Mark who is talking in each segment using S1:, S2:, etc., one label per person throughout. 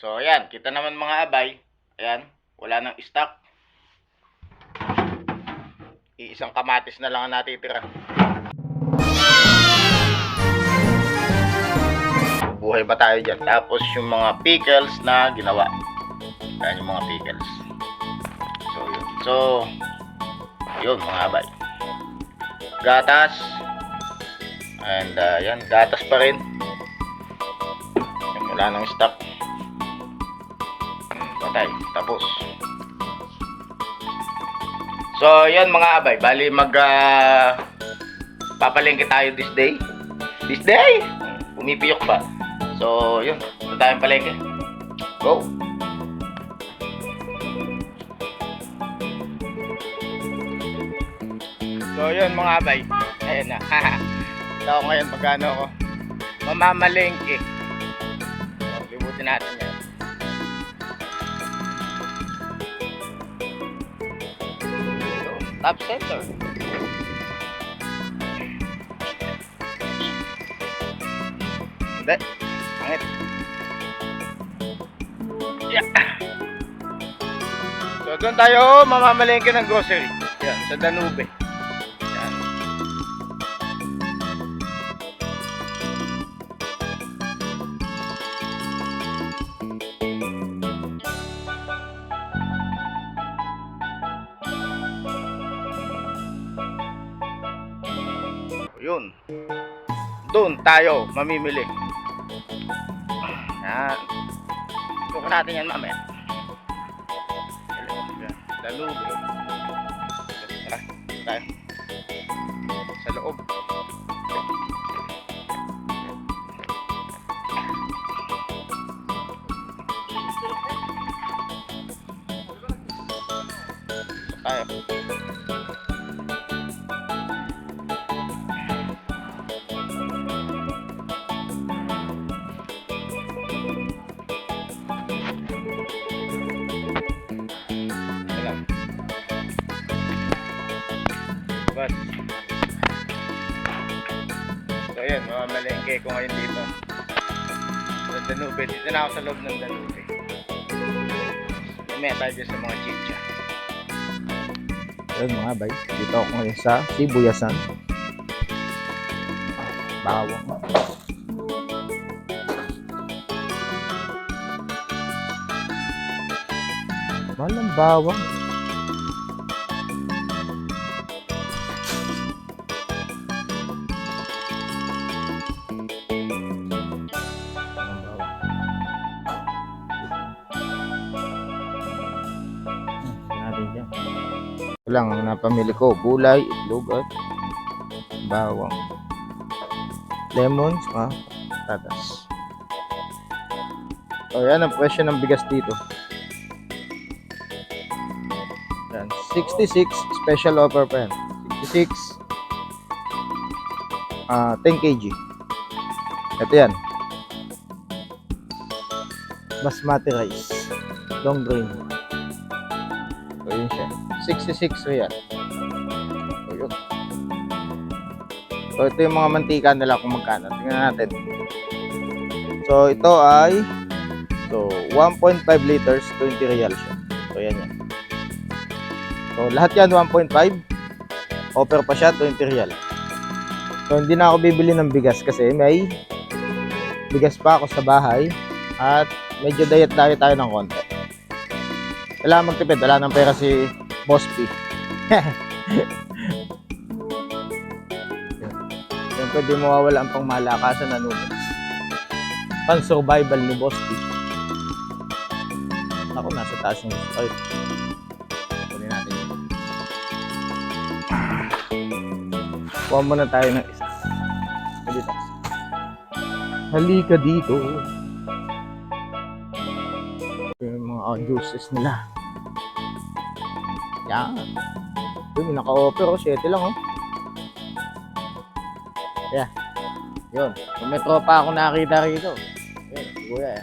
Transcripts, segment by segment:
S1: So, ayan. Kita naman mga abay. Ayan. Wala nang stock. Iisang kamatis na lang ang natitira. Buhay ba tayo dyan? Tapos yung mga pickles na ginawa. Ayan yung mga pickles. So, yun. So, yun mga abay. Gatas. And, yan. Gatas pa rin. Wala nang stock. Patay. Tapos. So, yan mga abay. Bali, papalengke tayo this day. This day! Pumipiyok pa. So, yun. Ito tayong palengke. Go! So, yun mga abay. Ayan na. Ito ako ngayon magkano ako. Mamamalengke. So, libutin natin yan. Top center. Hindi. Pangit. Yeah. So, doon tayo mamamalengke ng grocery. Yan, sa Danube. Yan. Yun. Doon tayo mamimili. Yan. Sukan natin yan mamaya. Danube. Tara, tayo. Sa loob. Tayo. So ayan, mamamalengke ko ngayon dito sa Danube. Dito na ako sa loob ng Danube. Mamaya tayo sa mga chicha.
S2: Ayan mga bay, dito ako ngayon sa Sibuyasan. Bawang. Mahal ang bawang. Ito lang ang napamili ko, gulay, itlog at bawang, lemon, patatas. So yan ang presyo ng bigas dito. Yan, 66, special offer pa yan. 66, 10 kg. Ito yan, basmati rice, long grain. So yun siya, 66 real. So yun. So ito yung mga mantika nila kung magkano. Tingnan natin. So ito ay 1.5 liters, 20 real siya. So yan yan. So lahat yan 1.5. Offer pa siya 20 real. So hindi na ako bibili ng bigas kasi may bigas pa ako sa bahay at medyo diet tayo ng konti. Kailangan magtipid, wala nang pera si Boss P. Siyempre di mawawala ang pangmalakasan na noodles. Pan-survival ni Boss P. Ako, nasa taas ng gusto. Ay, kunin natin yun. Kuha muna tayo ng isa. Dito. Halika dito. Yung mga juices nila. Yan. Yung naka-offer, 7 lang, oh. Yeah. Yun. Kung may tropa ako nakakita rito. Yun, kuya, eh.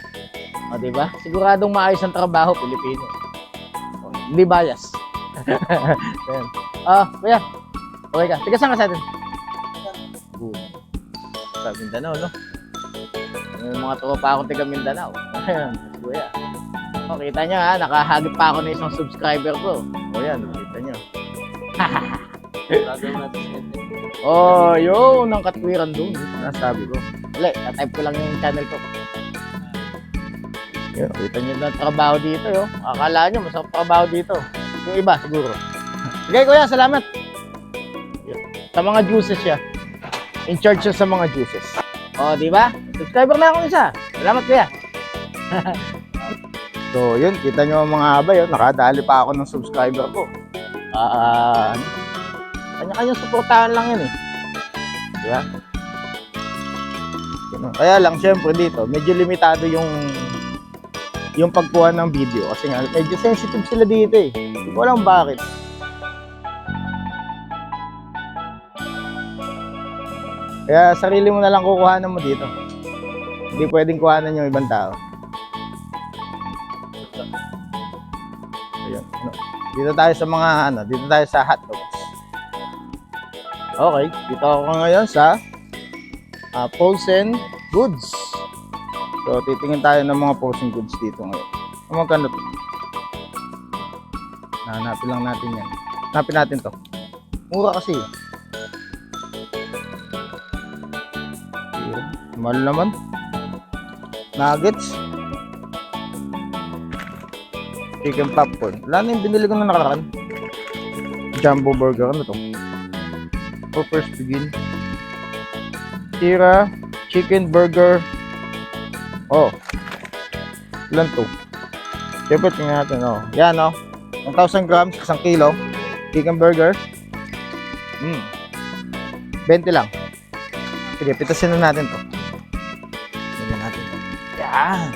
S2: O, diba? Siguradong maayos ang trabaho, Pilipino. O, hindi bias. Yan. Kuya. Okay ka. Tiga saan ka sa atin? Sa Mindanao, no? May mga tropa ako taga Mindanao. Ayan, kuya. O, kita nyo ha, nakahagip pa ako ng isang subscriber ko. O yan, kita nyo. Oh, yun, ang katwiran doon. Nasabi ko. Wala, natype ko lang yung channel ko. Yun, kita nyo na trabaho dito, yo. Akala nyo, masarap trabaho dito. Yung iba, siguro. Sige, kuya, salamat. Yun. Sa mga juices siya. In charge siya sa mga juices. O, di ba? Subscriber na akong isa. Salamat, kuya. So, yun, kita nyo mga abay, yun. Nakadali pa ako ng subscriber ko. Kanya-kanya suportahan lang yun eh. Di ba? Ganun. Kaya lang, syempre dito, medyo limitado yung pagkuha ng video. Kasi nga, medyo sensitive sila dito eh. Hindi ko alam bakit. Kaya sarili mo na lang kukuhanan mo dito. Hindi pwedeng kuhanan yung ibang tao. Ayun. Dito tayo sa mga dito tayo sa hotdogs. Okay, dito ako ngayon sa Paulsen Goods. So titingin tayo ng mga Paulsen Goods dito ngayon. Magkano to? Hanapin lang natin yan. Hanapin natin to. Mura kasi. Mahal naman. Nuggets. Chicken popcorn. Wala na yung binili ko na nakaraan. Jumbo burger. Ano to? First begin. Tira. Chicken burger. Oh. Ilan to? Siyempre, tingnan natin. Oh. Yan, oh. 1,000 grams. 1 kilo. Chicken burger. 20 lang. Sige, pitasin na natin to. Tingnan natin. Yan.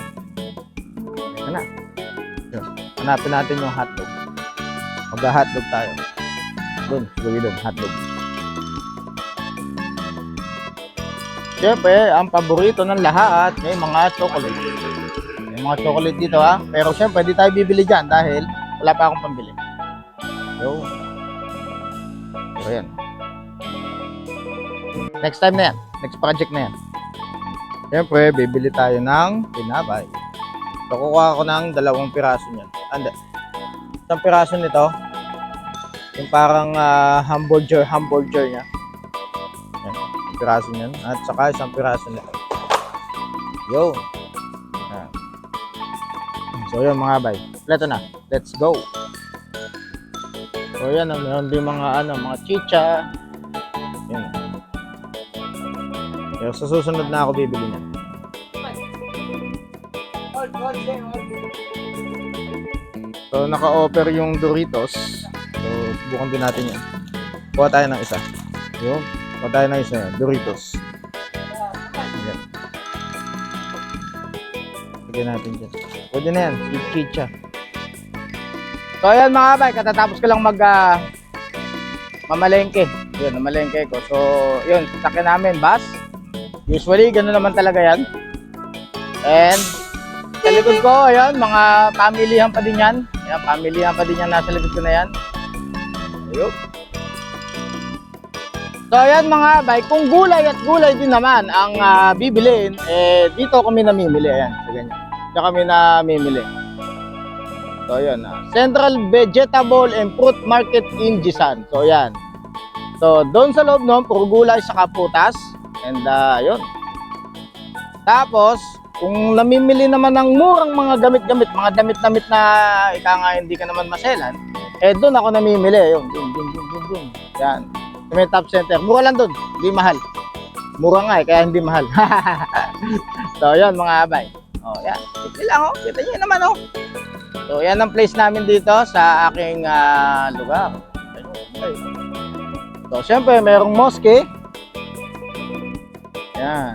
S2: Ito na. Hanapin natin yung hotdog. Mag-hotdog tayo. Doon, gawin doon, hotdog. Siyempre, ang paborito ng lahat, may mga chocolate. May mga chocolate dito ha. Pero siyempre, di tayo bibili dyan dahil wala pa akong pambili. So yan. Next time na yan. Next project na yan. Siyempre, bibili tayo ng tinapay. So, kukuha ko ng 2 piraso niyan. Isang piraso nito, yung parang hamburger niya. Yan, isang piraso niyan. At saka isang piraso nito. Yo! Yan. So, yun mga bay. Kompleto na. Let's go! So, yan. Meron din mga, mga chicha. Yan. Pero sa susunod na ako bibili niyan. So, naka-offer yung Doritos. So, subukan din natin yan. Kuha tayo ng isa. Yung, kuha tayo ng isa yan. Doritos. Ayan. Lagyan natin dyan. Pwede na yan. Sweet chicha. So, ayan mga kabay. Katatapos ko lang mamalengke. Yun, namalengke ko. So, yun. Sakyan namin, bus. Usually, gano'n naman talaga yan. And, sa likod ko, ayan, mga pamilihan pa din yan. Ayan, pamilihan pa din yan, nasa likod ko na yan. Ayun. So, ayan mga bay, kung gulay at gulay din naman ang bibilin, dito kami namimili, ayan, sa ganyan. Diyan kami namimili. So, ayan, Central Vegetable and Fruit Market in Jisan. So, ayan. So, doon sa loob nun, puro gulay sa kaputas. And, ayun. Tapos, kung namimili naman ng murang mga gamit-gamit, mga damit-damit na ika nga hindi ka naman maselan, doon ako namimili. Yun, dun. Yan. Sa may top center. Mura lang doon. Hindi mahal. Mura nga kaya hindi mahal. So, yan mga abay. O, yan. Ito lang, oh. Kita nyo naman, oh. So, yan ang place namin dito sa aking lugar. Okay. So, syempre, merong mosque. Yan.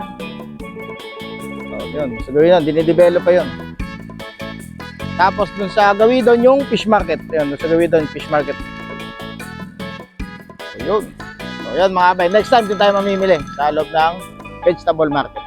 S2: Yun, sa gawin yun, dinidevelop pa yun. Tapos dun sa gawin doon yung fish market. Yun, dun sa gawin doon, fish market. So yun. So yun mga bay, next time din tayo mamimili sa loob ng vegetable market.